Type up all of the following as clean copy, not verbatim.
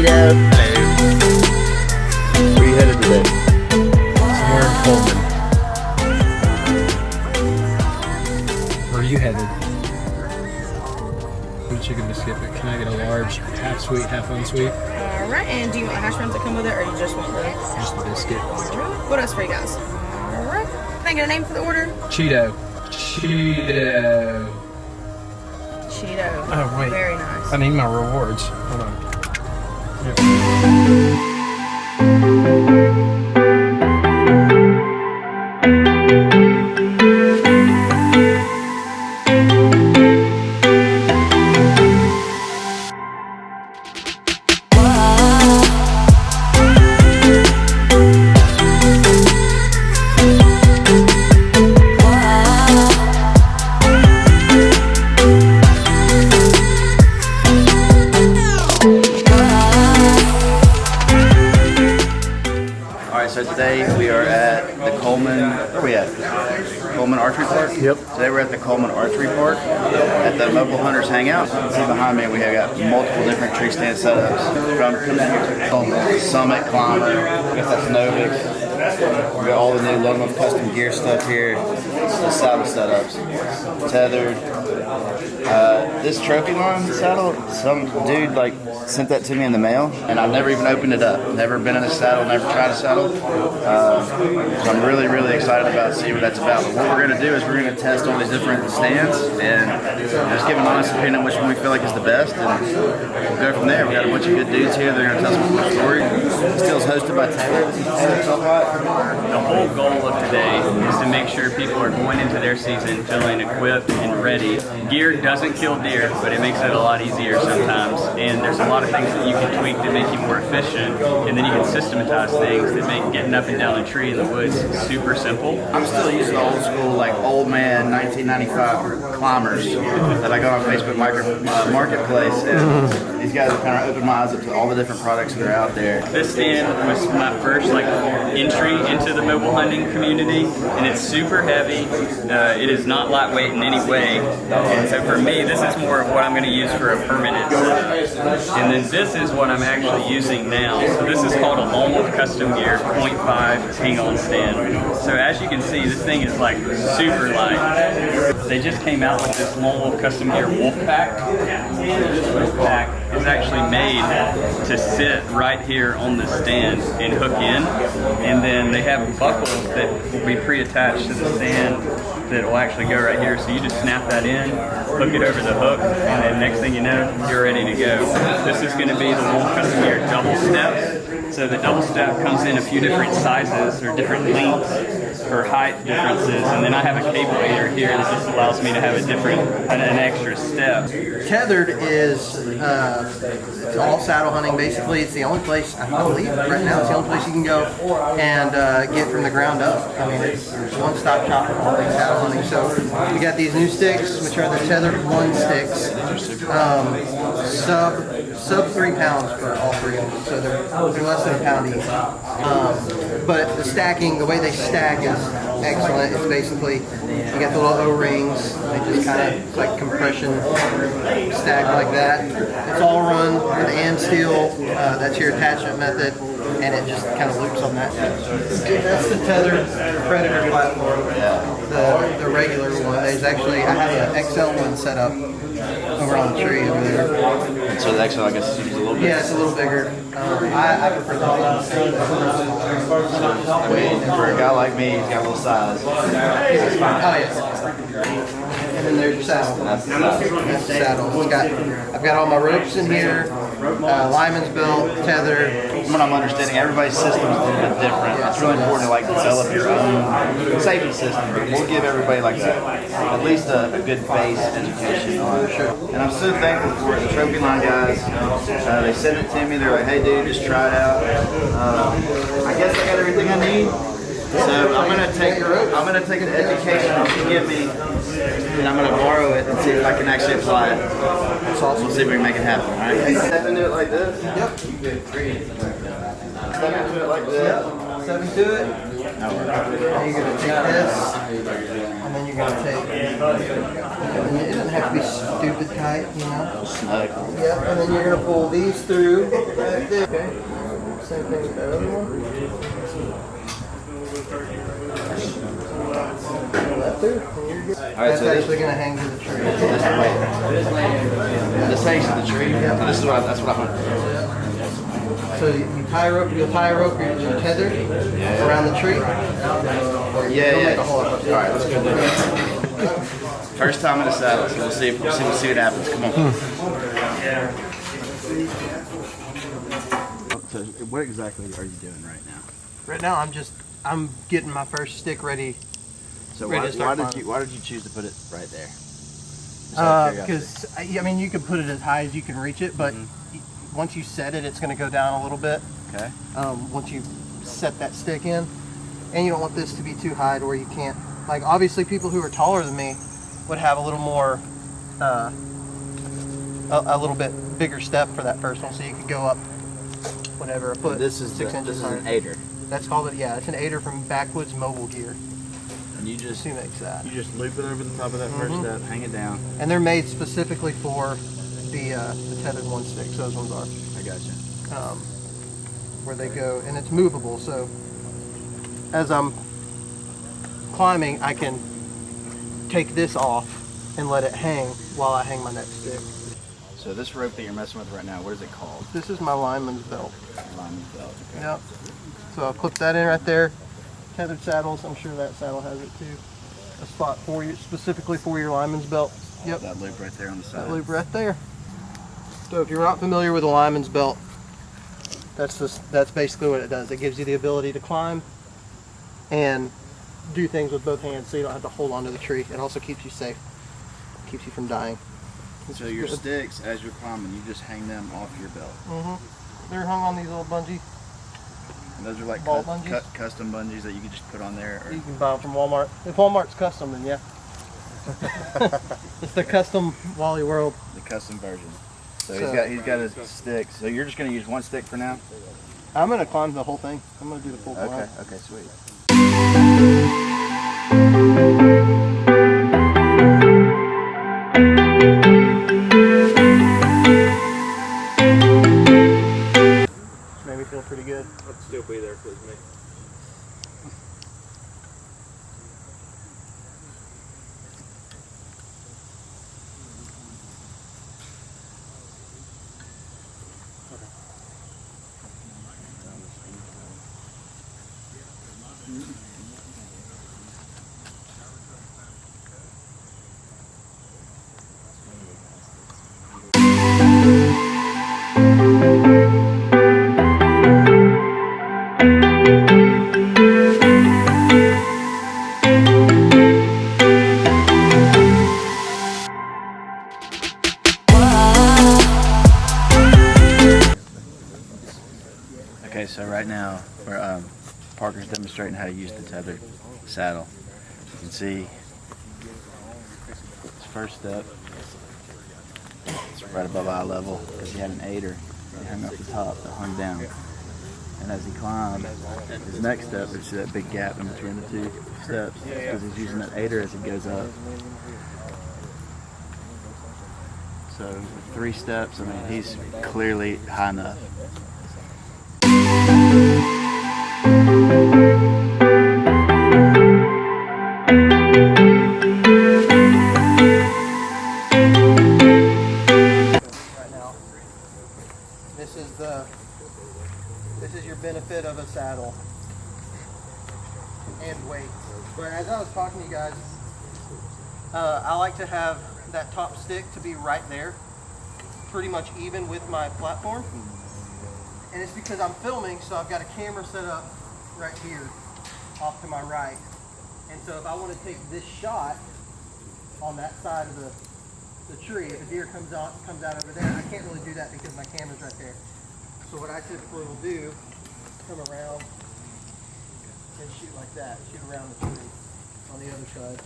Cheeto. Where you headed today? Somewhere in Coleman. Where are you headed? Food chicken biscuit, but can I get a large, half sweet, half unsweet? Alright, and do you want the hash browns that come with it, or you just want the... Just the biscuit. Alright, what else for you guys? Alright, can I get a name for the order? Cheeto. Cheeto. Cheeto. Oh, wait. Very nice. I need my rewards. Hold on. Yep. So today we are at the Coleman, where are we at? Coleman Archery Park? Yep. Today we're at the Coleman Archery Park at the Mobile Hunters Hangout. See behind me we have got multiple different tree stand setups. From Summit Climber, I guess that's Novix. We got all the new Lone Wolf custom gear stuff here. The saddle setups. Tethered. This trophy line saddle, some dude like sent that to me in the mail, and I've never even opened it up. Never been in a saddle, never tried a saddle. So I'm really, really excited about seeing what that's about. But what we're going to do is we're going to test all these different stands and just give an honest opinion on which one we feel like is the best, and we'll go from there. We got a bunch of good dudes here. They're going to tell us a story. Still is hosted by Taylor. This is Taylor Philpot. The whole goal of today is to make sure people are going into their season feeling equipped and ready. Gear doesn't kill deer, but it makes it a lot easier sometimes. And there's a lot of things that you can tweak to make you more efficient, and then you can systematize things that make getting up and down a tree in the woods super simple. I'm still using old school, like old man 1995 climbers that I got on Facebook Marketplace, and these guys have kind of opened my eyes up to all the different products that are out there. This stand was my first entry into the mobile hunting community, and it's super heavy. It is not lightweight in any way, and so for me this is more of what I'm going to use for a permanent setup. And then this is what I'm actually using now. So this is called a Lone Wolf Custom Gear 0.5 hang-on stand. So as you can see, this thing is like super light. They just came out with this Lone Wolf Custom Gear Wolf Pack. This Wolf Pack is actually made to sit right here on the stand and hook in, and then they have buckles that will be pre-attached to the stand that will actually go right here. So you just snap that in, hook it over the hook, and then next thing you know, you're ready to go. This is going to be the Wolf Custom Gear double step. So the double step comes in a few different sizes or different lengths for height differences, and then I have a cable aider here that just allows me to have an extra step. Tethered is it's all saddle hunting basically. It's the only place, I believe right now, it's the only place you can go and get from the ground up. I mean, it's one-stop shop for all things saddle hunting. So we got these new sticks, which are the Tethered 1 sticks, sub 3 pounds for all three of them, so they're less than a pound each. But the stacking, the way they stack is excellent. It's basically, you got the little O-rings, they just kind of, it's like compression stack like that. It's all run with AM steel, that's your attachment method, and it just kind of loops on that. That's the Tethered Predator platform, the regular one. There's actually, I have an XL one set up over on the tree over there. And so the XL, I guess, is a little bit. Yeah, it's a little bigger. I prefer the big. I mean, for a guy like me, he's got a little size. It's fine. Oh yeah. And then there's your saddle. That's the size. That's the saddle. I've got all my ropes in here. Lyman's belt, tether. From what I'm understanding, everybody's system is a little bit different. It's really important to like develop your own safety system. We'll give everybody like at least a good base education on it. And I'm so thankful for the Trophy Line guys. They sent it to me. They're like, hey dude, just try it out. I guess I got everything I need. So I'm gonna take the education you give me, and I'm gonna borrow it and see if I can actually apply it. That's awesome. We'll see if we can make it happen. All right. Step into it like this. Yep. Step into it like this. Step into it. Now you're gonna take this. And then you're gonna take, and it doesn't have to be stupid tight, you know? Snug. Yep, and then you're gonna pull these through right there. Okay. Same thing with that other one. Pull that through, and you're good. Alright, That's so actually gonna hang to the tree. this hangs to the tree. Yeah. This is that's what I want. So you tie a rope, you'll tie a rope, your tether around the tree. Yeah. Alright, let's go do that. First time in the saddle, so we'll see what happens. Come on. So what exactly are you doing right now? Right now I'm getting my first stick ready. So Ready to start why did you choose to put it right there? Because I mean you can put it as high as you can reach it, but once you set it, it's going to go down a little bit. Okay. Once you set that stick in, and you don't want this to be too high to where you can't. Like obviously, people who are taller than me would have a little more, a little bit bigger step for that first one, so you could go up, whatever, a foot. This is 6 inches this is higher. an aider. That's called it. Yeah, it's an aider from Backwoods Mobile Gear. And you just Who makes that? You just loop it over the top of that first step, hang it down. And they're made specifically for the tethered one stick. So those ones are. I got you. Where they go, and it's movable. So as I'm climbing, I can take this off and let it hang while I hang my next stick. So this rope that you're messing with right now, what is it called? This is my lineman's belt. Lineman's belt. Okay. Yep. So I'll clip that in right there. Tethered saddles, I'm sure that saddle has it too. A spot for you, specifically for your lineman's belt. Yep. That loop right there on the side. That loop right there. So if you're not familiar with a lineman's belt, that's basically what it does. It gives you the ability to climb and do things with both hands, so you don't have to hold onto the tree. It also keeps you safe, keeps you from dying. So your sticks, as you're climbing, you just hang them off your belt. They're hung on these little bungee. And those are like Ball bungees? custom bungees that you can just put on there. Or... You can buy them from Walmart. If Walmart's custom, then yeah. It's the custom Wally World. The custom version. So he's got his sticks. So you're just going to use one stick for now? I'm going to climb the whole thing. I'm going to do the full climb. Okay, sweet. Made me feel pretty good. I'd still be there if it was me. Okay, so right now Parker's demonstrating how to use the tethered saddle. You can see his first step. It's right above eye level because he had an aider. He hung off the top that hung down. And as he climbed, his next step, you see that big gap in between the two steps because he's using that aider as he goes up. So with 3 steps, I mean, he's clearly high enough. This is your benefit of a saddle and weight. But as I was talking to you guys, I like to have that top stick to be right there, pretty much even with my platform. And it's because I'm filming, so I've got a camera set up right here off to my right. And so if I want to take this shot on that side of the tree, if a deer comes out over there, I can't really do that because my camera's right there. So what I typically will do, come around and shoot like that, shoot around the tree on the other side.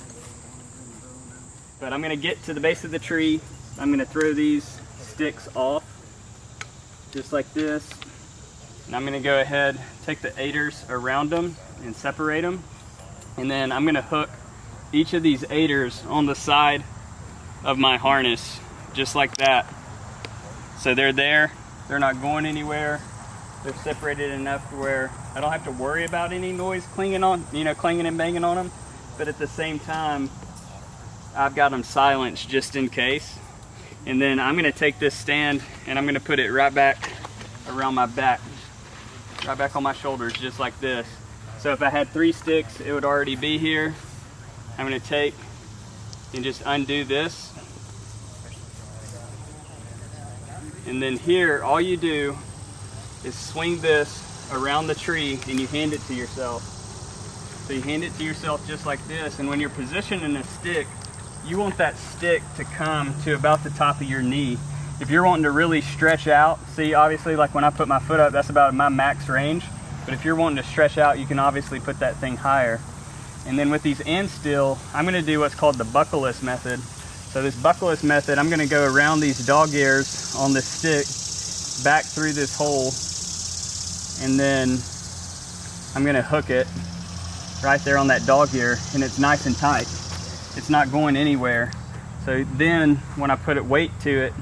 But I'm going to get to the base of the tree. I'm going to throw these sticks off, just like this. And I'm going to go ahead, take the aiders around them and separate them. And then I'm going to hook each of these aiders on the side of my harness, just like that. So they're there, they're not going anywhere. They're separated enough to where I don't have to worry about any noise clanging and banging on them. But at the same time, I've got them silenced just in case. And then I'm gonna take this stand and I'm gonna put it right back around my back, right back on my shoulders, just like this. So if I had 3 sticks, it would already be here. I'm gonna take and just undo this. And then here, all you do is swing this around the tree and you hand it to yourself. So you hand it to yourself just like this, and when you're positioning a stick, you want that stick to come to about the top of your knee. If you're wanting to really stretch out, see, obviously, like when I put my foot up, that's about my max range. But if you're wanting to stretch out, you can obviously put that thing higher. And then with these end still, I'm gonna do what's called the buckleless method. So this buckleless method, I'm gonna go around these dog ears on this stick, back through this hole, and then I'm gonna hook it right there on that dog ear, and it's nice and tight. It's not going anywhere. So then when I put weight to it,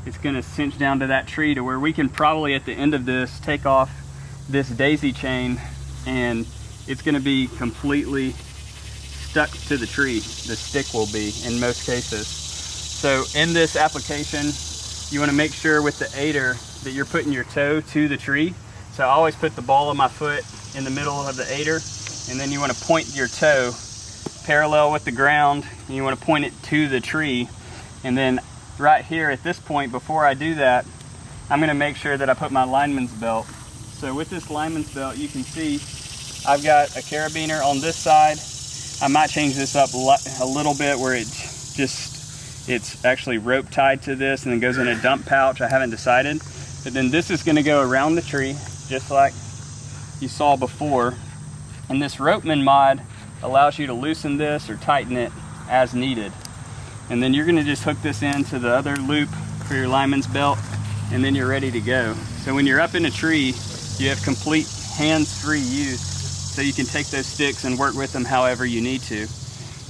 it's gonna cinch down to that tree to where we can probably at the end of this take off this daisy chain, and it's gonna be completely stuck to the tree. The stick will be in most cases. So in this application, you wanna make sure with the aider that you're putting your toe to the tree. So I always put the ball of my foot in the middle of the aider, and then you wanna point your toe parallel with the ground, and you want to point it to the tree. And then right here at this point, before I do that, I'm going to make sure that I put my lineman's belt. So with this lineman's belt, you can see I've got a carabiner on this side. I might change this up a little bit where it's actually rope tied to this and then goes in a dump pouch. I haven't decided. But then this is going to go around the tree just like you saw before. And this Ropeman mod allows you to loosen this or tighten it as needed. And then you're gonna just hook this into the other loop for your lineman's belt, and then you're ready to go. So when you're up in a tree, you have complete hands-free use, so you can take those sticks and work with them however you need to.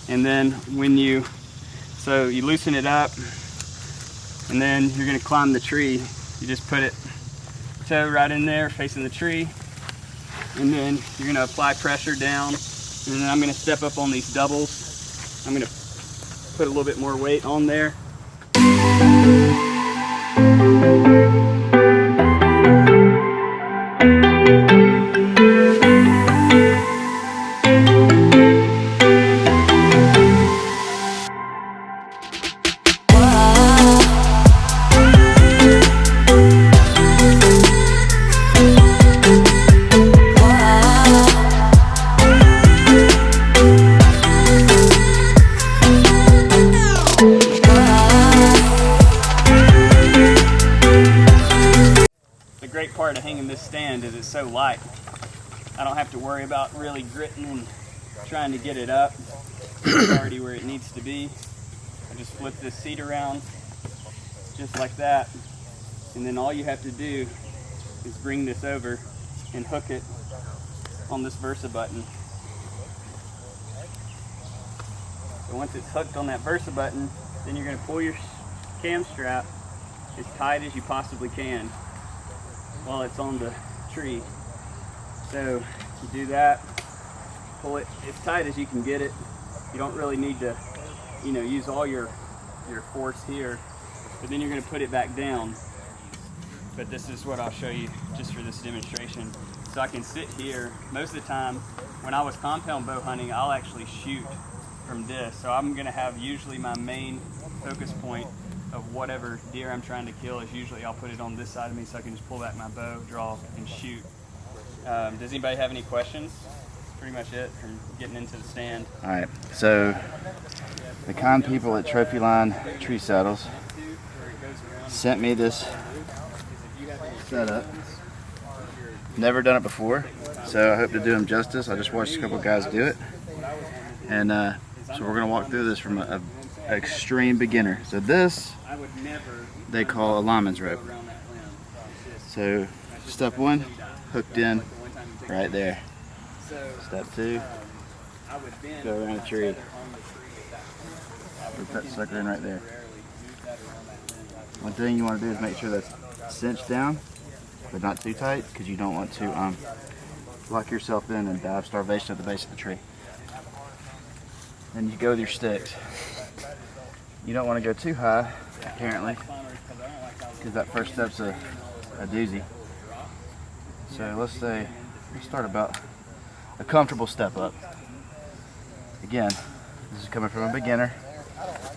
And then so you loosen it up, and then you're gonna climb the tree. You just put it toe right in there facing the tree, and then you're gonna apply pressure down. And then I'm going to step up on these doubles. I'm going to put a little bit more weight on there. The great part of hanging this stand is it's so light. I don't have to worry about really gritting and trying to get it up. It's already where it needs to be. I just flip this seat around just like that, and then all you have to do is bring this over and hook it on this Versa button. So once it's hooked on that Versa button, then you're going to pull your cam strap as tight as you possibly can while it's on the tree. So you do that, pull it as tight as you can get it. You don't really need to, use all your force here, but then you're going to put it back down. But this is what I'll show you just for this demonstration. So I can sit here. Most of the time when I was compound bow hunting, I'll actually shoot from this. So I'm going to have usually my main focus point of whatever deer I'm trying to kill is usually I'll put it on this side of me so I can just pull back my bow, draw, and shoot. Does anybody have any questions? That's pretty much it from getting into the stand. All right, so the kind people at Trophy Line Tree Saddles sent me this setup. Never done it before, so I hope to do them justice. I just watched a couple guys do it, and so we're gonna walk through this from an extreme beginner. So this they call a lineman's rope. So step one, hooked in right there. Step two, Go around the tree. Put that sucker in right there. One thing you want to do is make sure that's cinched down, but not too tight, because you don't want to lock yourself in and die of starvation at the base of the tree. Then you go with your sticks. You don't want to go too high, apparently, because that first step's a doozy. So let's say we start about a comfortable step up. Again, this is coming from a beginner.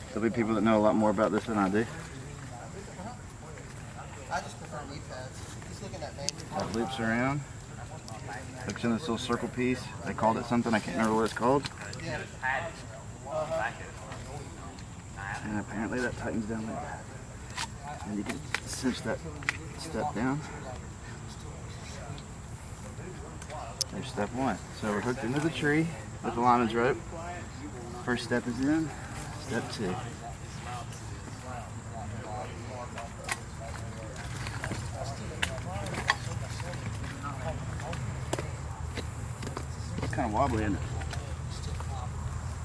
There'll be people that know a lot more about this than I do. I just prefer knee pads. Just looking at names. That loops around. Hooks in this little circle piece. They called it something, I can't remember what it's called. Yeah. And apparently that tightens down like that. And you can cinch that step down. There's step one. So we're hooked into the tree with the lineman's rope. First step is in. Step two. It's kind of wobbly, isn't it?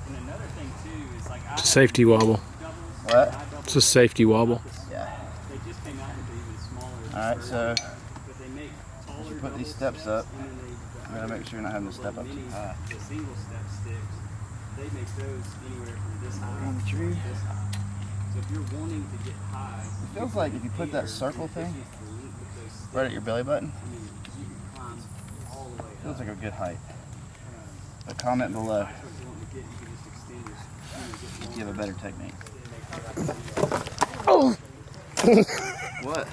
And another thing too is like It's a safety wobble. What? It's a safety wobble. Yeah. they just came out with even smaller. Alright, so But they make as you put these steps up, you gotta make sure you're not having to step up too high. the single step sticks. They make those anywhere from this high On the tree. to this high. So if you're wanting to get high, It feels like if you put that circle thing right at your belly button, you can climb all the way up. feels like a good height. But comment below If you want to get, you can just extend your, if you have a better technique. Oh! What?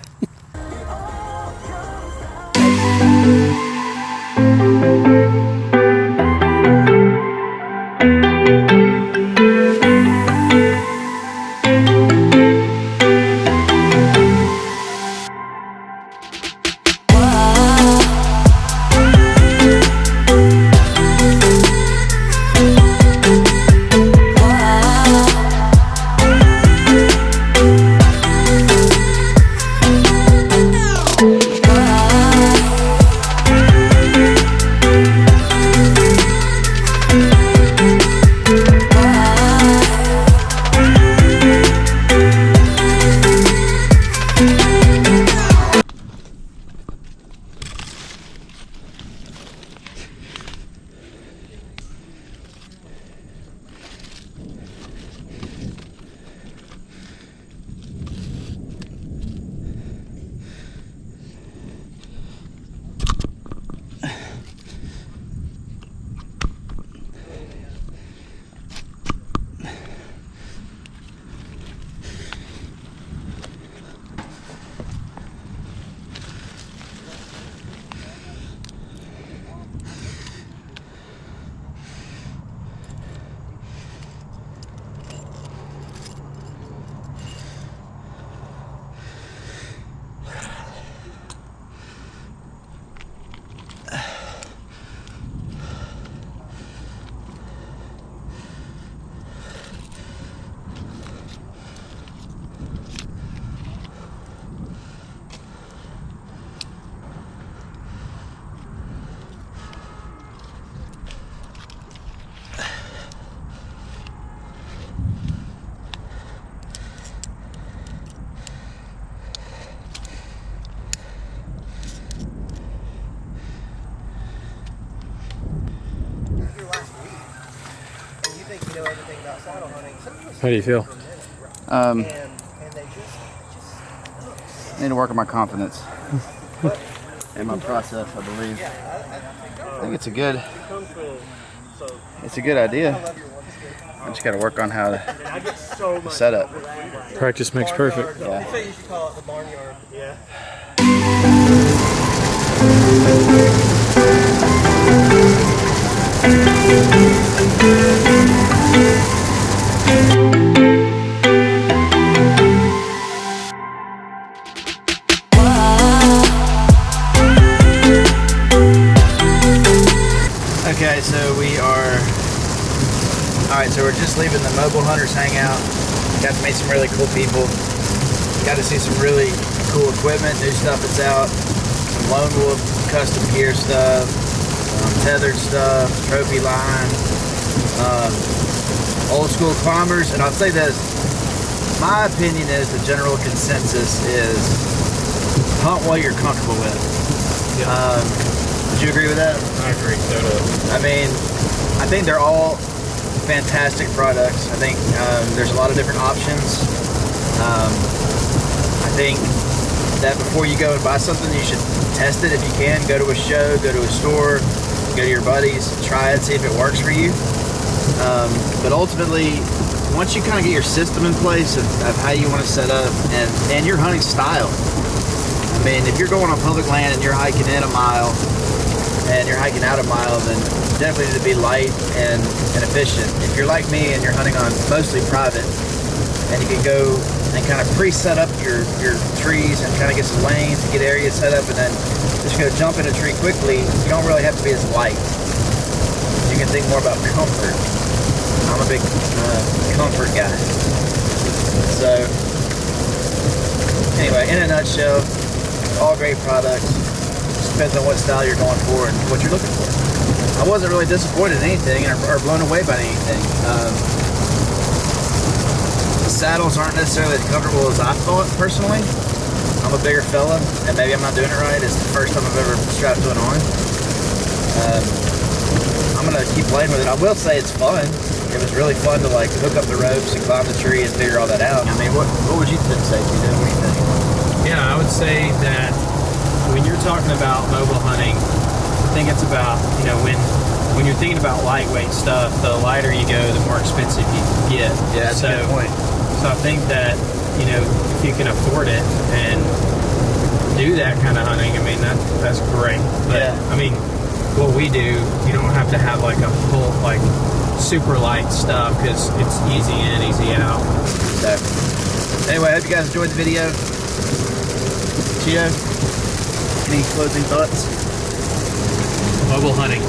How do you feel? And they I need to work on my confidence and my process, I believe. I think it's a good idea. I just got to work on how to set up. Practice makes perfect. Yeah. say you should call it the barnyard. Yeah. Okay, so we are, alright, so we're just leaving the Mobile Hunters Hangout. Got to meet some really cool people. Got to see some really cool equipment, new stuff that's out. Some Lone Wolf custom gear stuff, tethered stuff, trophy line, Old school climbers, and I'll say this, my opinion is the general consensus is hunt what you're comfortable with. Would you agree with that? I agree, totally. I mean, I think they're all fantastic products. I think there's a lot of different options. I think that before you go and buy something, you should test it if you can. Go to a show, go to a store, go to your buddies, try it, see if it works for you. But ultimately, once you kind of get your system in place of how you want to set up and your hunting style. I mean, if you're going on public land and you're hiking in a mile and you're hiking out a mile, then you definitely need to be light and efficient. If you're like me and you're hunting on mostly private, and you can go and kind of pre-set up your trees and kind of get some lanes and get areas set up and then just go jump in a tree quickly, you don't really have to be as light. You can think more about comfort. I'm a big comfort guy. So anyway, in a nutshell, all great products. Just depends on what style you're going for and what you're looking for. I wasn't really disappointed in anything or blown away by anything. The saddles aren't necessarily as comfortable as I thought personally. I'm a bigger fella, and maybe I'm not doing it right. It's the first time I've ever strapped one on. I'm gonna keep playing with it. I will say it's fun. It was really fun to like hook up the ropes and climb the tree and figure all that out. I mean, what would you say, Tito? What do you think? Yeah, I would say that when you're talking about mobile hunting, I think it's about, you know, when you're thinking about lightweight stuff, the lighter you go, the more expensive you get. Yeah, that's a good point. So I think that, you know, if you can afford it and do that kind of hunting, I mean, that's great. But Yeah. I mean, what we do, you don't have to have like a full, like super light stuff because it's easy in, easy out. So, anyway, I hope you guys enjoyed the video. Tito, any closing thoughts? Mobile hunting.